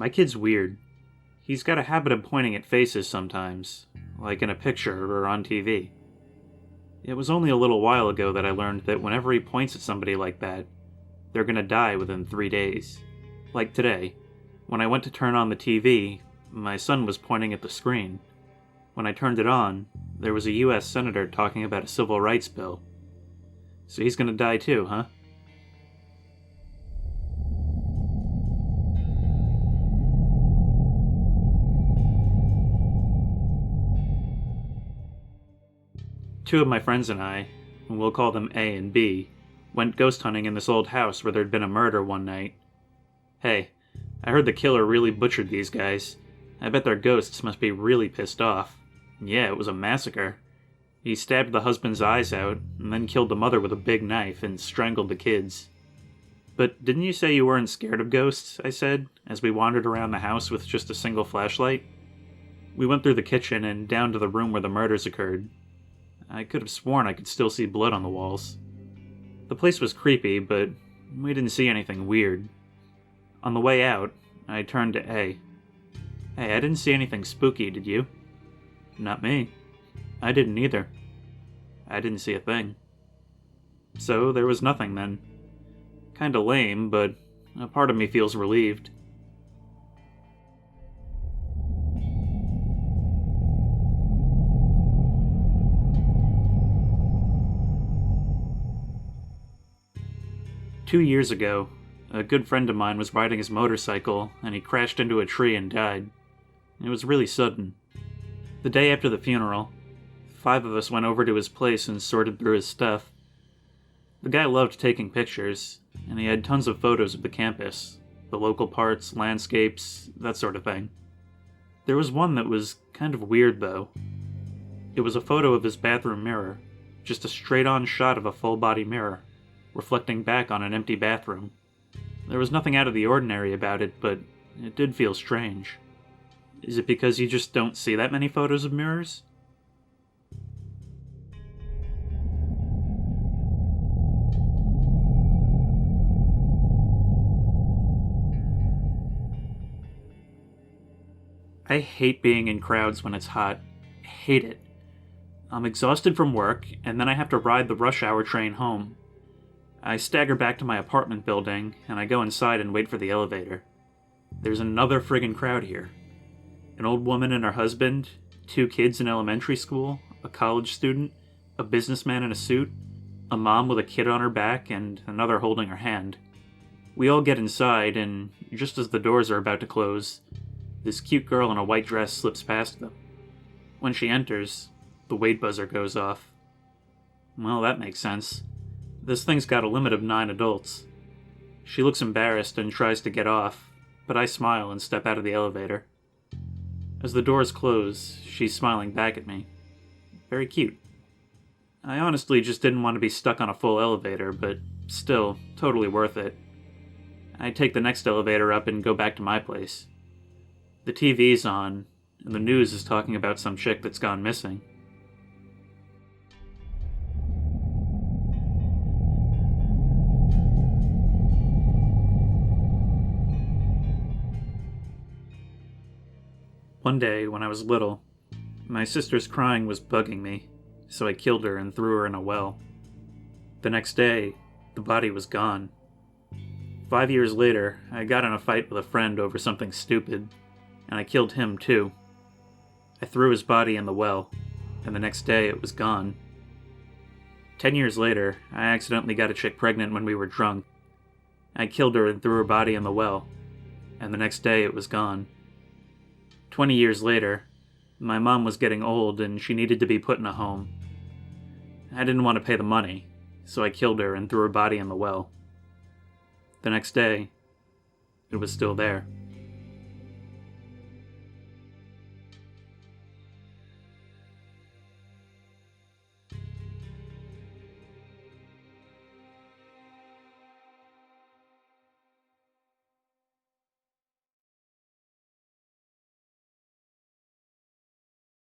My kid's weird. He's got a habit of pointing at faces sometimes, like in a picture or on TV. It was only a little while ago that I learned that whenever he points at somebody like that, they're gonna die within 3 days. Like today, when I went to turn on the TV, my son was pointing at the screen. When I turned it on, there was a US senator talking about a civil rights bill. So he's gonna die too, huh? Two of my friends and I, and we'll call them A and B, went ghost hunting in this old house where there'd been a murder one night. Hey, I heard the killer really butchered these guys. I bet their ghosts must be really pissed off. Yeah, it was a massacre. He stabbed the husband's eyes out, and then killed the mother with a big knife and strangled the kids. But didn't you say you weren't scared of ghosts? I said, as we wandered around the house with just a single flashlight. We went through the kitchen and down to the room where the murders occurred. I could have sworn I could still see blood on the walls. The place was creepy, but we didn't see anything weird. On the way out, I turned to A. Hey, I didn't see anything spooky, did you? Not me. I didn't either. I didn't see a thing. So there was nothing then. Kinda lame, but a part of me feels relieved. Two years ago, a good friend of mine was riding his motorcycle and he crashed into a tree and died. It was really sudden. The day after the funeral, 5 of us went over to his place and sorted through his stuff. The guy loved taking pictures, and he had tons of photos of the campus, the local parts, landscapes, that sort of thing. There was one that was kind of weird, though. It was a photo of his bathroom mirror, just a straight-on shot of a full-body mirror, reflecting back on an empty bathroom. There was nothing out of the ordinary about it, but it did feel strange. Is it because you just don't see that many photos of mirrors? I hate being in crowds when it's hot. I hate it. I'm exhausted from work, and then I have to ride the rush hour train home. I stagger back to my apartment building, and I go inside and wait for the elevator. There's another friggin' crowd here. An old woman and her husband, 2 kids in elementary school, a college student, a businessman in a suit, a mom with a kid on her back, and another holding her hand. We all get inside, and just as the doors are about to close, this cute girl in a white dress slips past them. When she enters, the wait buzzer goes off. Well, that makes sense. This thing's got a limit of 9 adults. She looks embarrassed and tries to get off, but I smile and step out of the elevator. As the doors close, she's smiling back at me. Very cute. I honestly just didn't want to be stuck on a full elevator, but still, totally worth it. I take the next elevator up and go back to my place. The TV's on, and the news is talking about some chick that's gone missing. One day, when I was little, my sister's crying was bugging me, so I killed her and threw her in a well. The next day, the body was gone. 5 years later, I got in a fight with a friend over something stupid, and I killed him too. I threw his body in the well, and the next day it was gone. 10 years later, I accidentally got a chick pregnant when we were drunk. I killed her and threw her body in the well, and the next day it was gone. 20 years later, my mom was getting old and she needed to be put in a home. I didn't want to pay the money, so I killed her and threw her body in the well. The next day, it was still there.